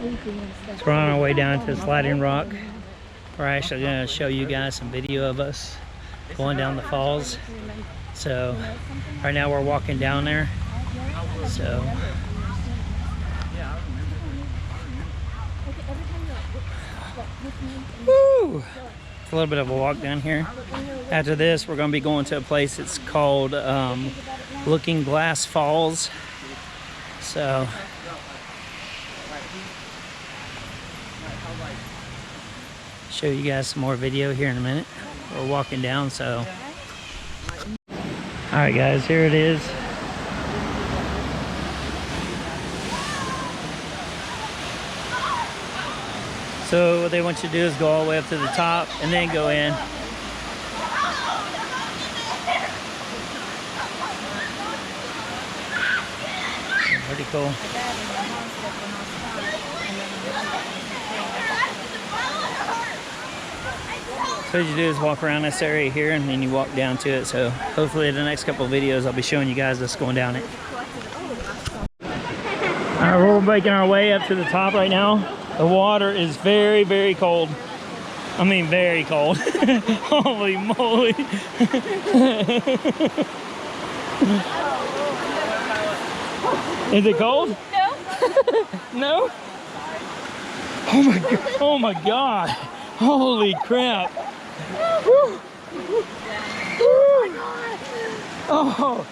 So we're on our way down to the sliding rock. We're actually going to show you guys some video of us going down the falls. So right now we're walking down there. So woo! It's a little bit of a walk down here. After this, we're going to be going to a place that's called Looking Glass Falls. So show you guys some more video here in a minute. We're walking down, so all right guys, here it is. So what they want you to do is go all the way up to the top and then go in. Pretty cool. So what you do is walk around this area here and then you walk down to it. So hopefully in the next couple of videos I'll be showing you guys us going down it. Alright, we're making our way up to the top right now. The water is very, very cold. I mean very cold. Holy moly. Is it cold? No. No? Oh my god. Oh my god. Holy crap. Woo. Oh.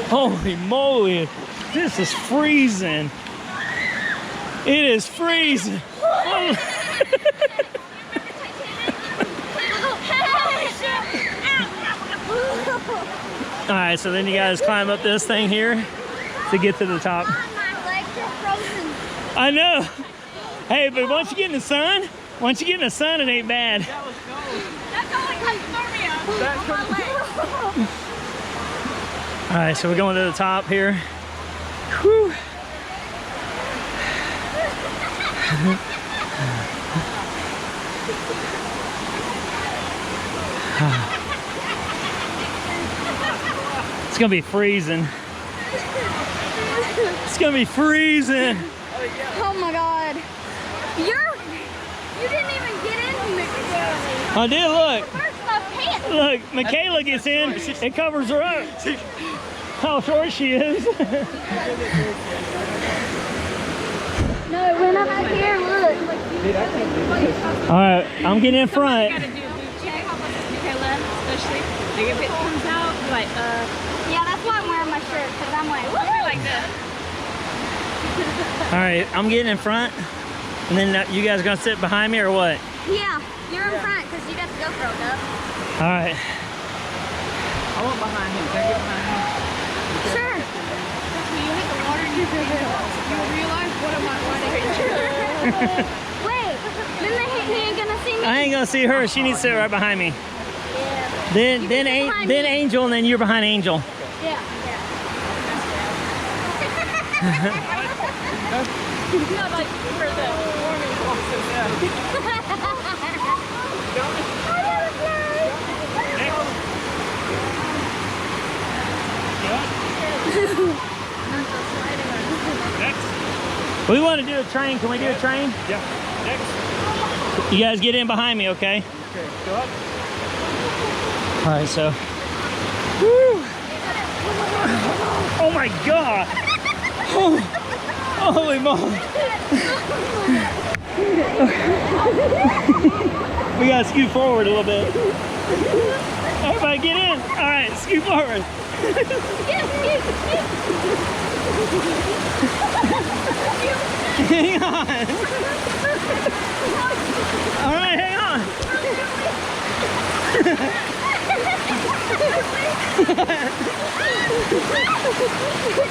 Holy moly. This is freezing. It is freezing. Alright, so then you guys climb up this thing here to get to the top. My legs are frozen. I know. Hey, but once you get in the sun, it ain't bad. That was cold. That's only hypothermia. Alright, so we're going to the top here. Whew. It's gonna be freezing. It's gonna be freezing. Oh my god. You didn't even get in here. I did, look. Where's my pants? Look, Michaela gets in, it covers her up. How short she is. No, we're not out here, look. Alright, I'm getting in front. Gotta do a boot check, Michaela, especially. Like if it comes out, like, Yeah, that's why I'm wearing my shirt, because I'm like, we're like this. Alright, I'm getting in front. And then you guys gonna sit behind me or what? yeah, you're in front, because you got the GoPro up. Alright. I want behind him. Can I get behind him? Sure. When you hit the water and you realize what am I Wait, then he ain't gonna see me. I ain't gonna see her. She needs to sit right behind me. Yeah. Then Angel, and then you're behind Angel. Yeah. Not like for the warming process. We want to do a train. Can we do a train? Yeah. Next. You guys get in behind me, okay? Okay. Go up. All right, so. Woo. Oh my God! Oh, holy moly! We gotta scoot forward a little bit. Everybody get in. All right, scoot forward. Hang on. All right, hang on.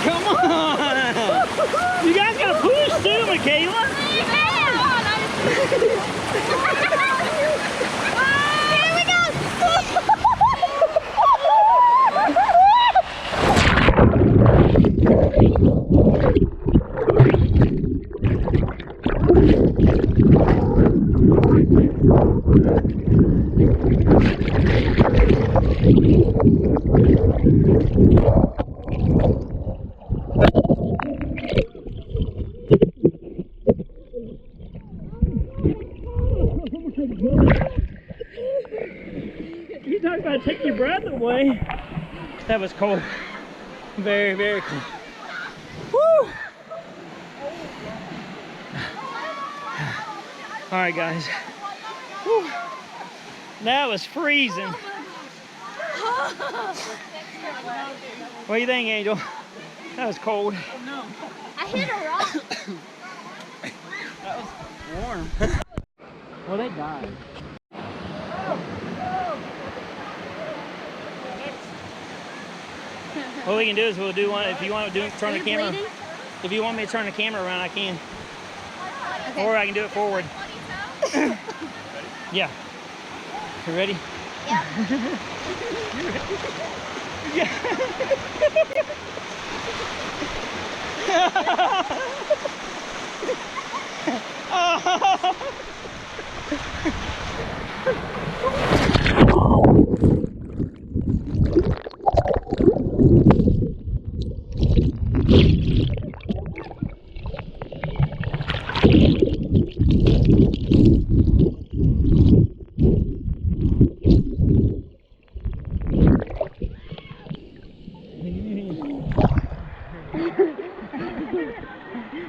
Come on. You guys gotta push too, Michaela. Here we go. That was cold. Very, very cold. Woo! All right, guys. Woo. That was freezing. What do you think, Angel? That was cold. I hit a rock. That was warm. Well, they died. What we can do is we'll do one. If you want to turn the camera. Bleeding? If you want me to turn the camera around, I can. Okay. Or I can do it forward. Yeah. You ready? Yeah. Yeah.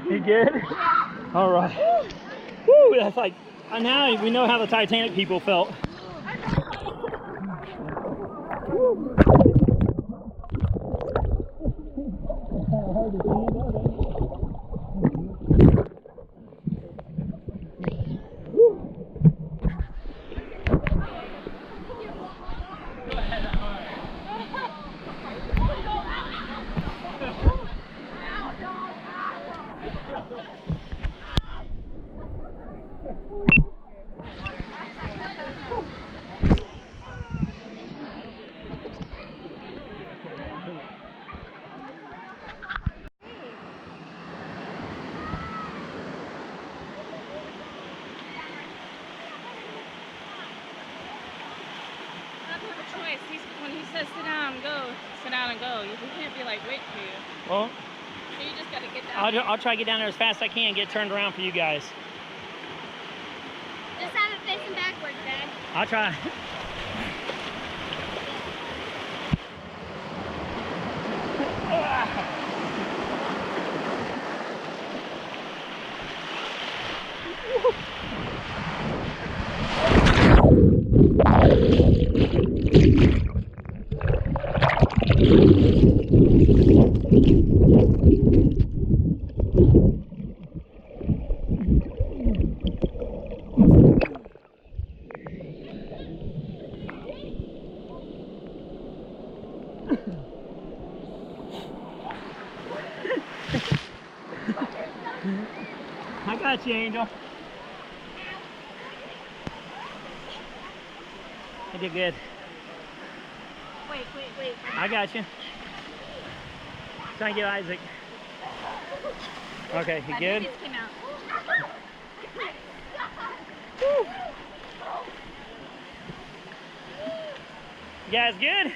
You good? All right. Woo, that's like, now we know how the Titanic people felt. When he says sit down and go, sit down and go. You can't be like, wait for you. Well, So you just gotta get down. I'll try to get down there as fast as I can, get turned around for you guys. Just have it facing backwards, Dad. I'll try. I got you, Angel. You did good. Wait. I got you. Trying to get Isaac. Okay, you good? Just came out. You guys good?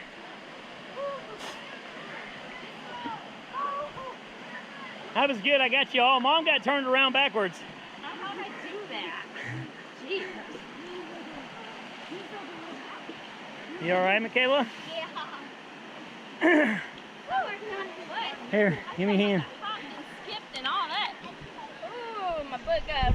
That was good. I got you all. Mom got turned around backwards. How did I do that? Jeez. You all right, Michaela? Yeah. Here, give me a hand. Popped and skipped and all that. Ooh, my butt got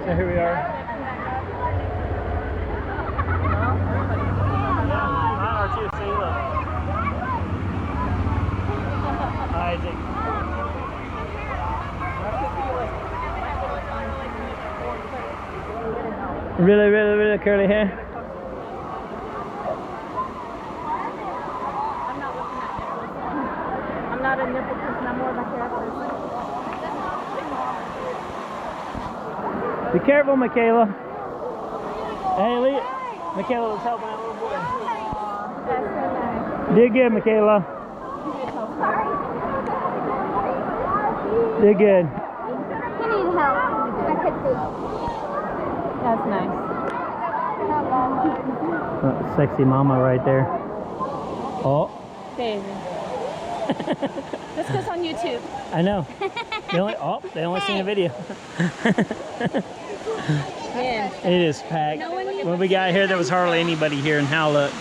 So here we are. Isaac. Really curly hair. I'm not a nipple person, I'm more of a hair person. Be careful, Michaela. Hey, Lee. Michaela was helping that little boy. Did good, Michaela. Did good. You need help. I could see. That's nice. Oh, sexy mama right there. Oh. Baby. This goes on YouTube. I know. They only seen a video. Man. It is packed. When we got here, there was hardly anybody here, and now look.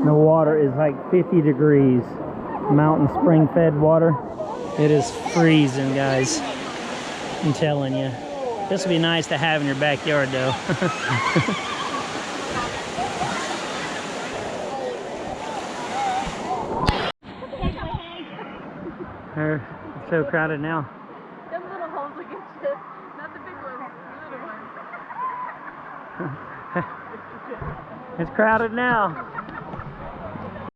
The water is like 50 degrees. Mountain spring fed water. It is freezing, guys. I'm telling you. This would be nice to have in your backyard, though. It's so crowded now. Them little holes look at you. Not the big ones, the little ones. It's crowded now.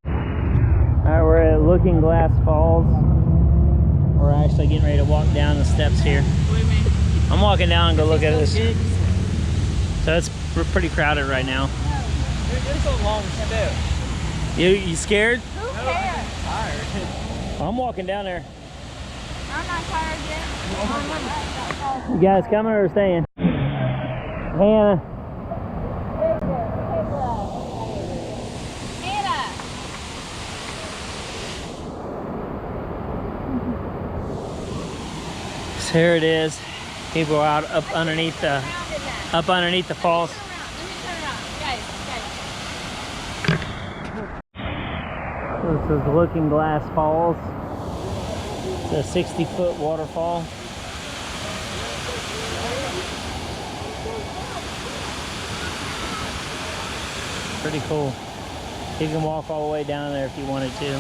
Alright, we're at Looking Glass Falls. We're actually getting ready to walk down the steps here. I'm walking down and go look at this. So it's pretty crowded right now. Dude, it's a long step. You scared? Who cares? I'm walking down there. I'm not tired yet. You guys coming or staying? Hannah. So here it is. People are out up underneath the falls. Let me turn around. Guys. This is Looking Glass Falls. It's a 60-foot waterfall. Pretty cool. You can walk all the way down there if you wanted to.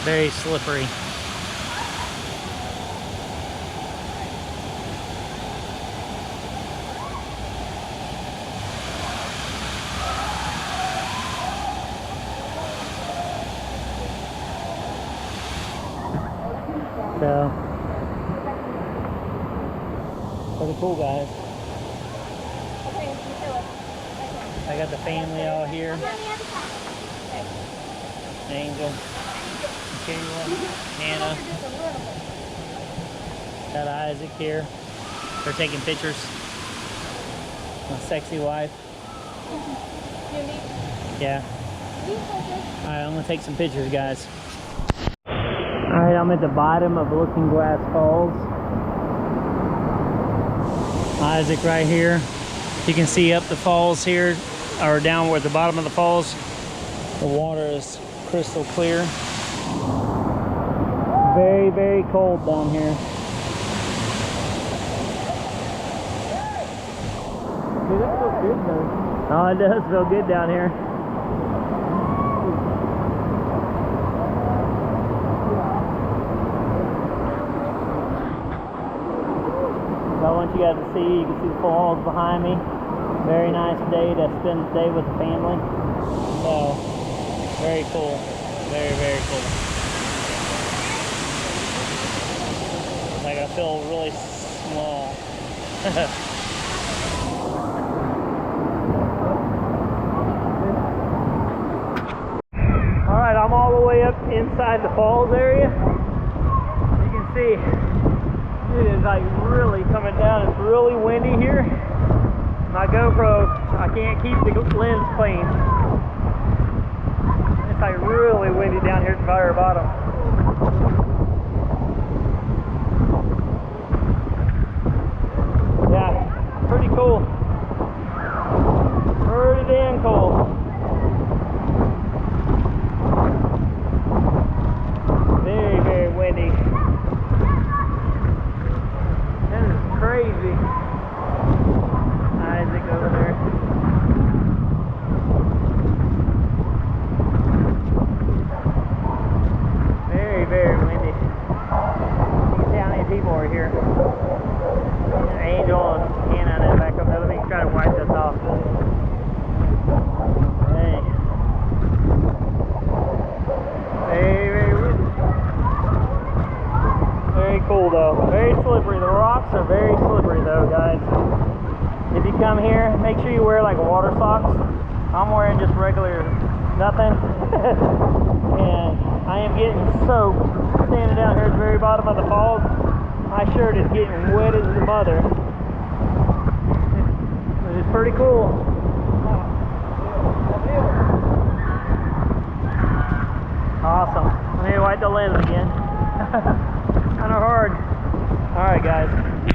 Very slippery. So, pretty cool, guys. I got the family out here. Angel, Kayla, Hannah. Got Isaac here. They're taking pictures. My sexy wife. Yeah. Alright, I'm gonna take some pictures, guys. Alright, I'm at the bottom of Looking Glass Falls. Isaac right here. You can see up the falls here, or down at the bottom of the falls. The water is crystal clear. Very, very cold down here. Dude, that feels good though. Oh, it does feel good down here. So I want you guys to see, you can see the falls behind me. Very nice day to spend the day with the family. So, very cool. Very, very cool. Like I feel really small. Alright, I'm all the way up inside the falls area. You can see it is like really coming down. It's really windy here. My GoPro, I can't keep the lens clean. It's like really windy down here at the very bottom. Yeah, pretty cool. Pretty damn cool. Very, very windy. That is crazy. Isaac over there. Very, very windy. You can see how many people are here. Angel and Hannah and back up there. Let me try to wipe this off. Hey. Very, very windy. Very cool though. Very slippery. The rocks are very slippery though, guys. If you come here, make sure you wear like water socks. I'm wearing just regular nothing. And I am getting soaked standing down here at the very bottom of the falls. My shirt is getting wet as the mother. awesome. Let me wipe the lens again. Kind of hard. All right, guys.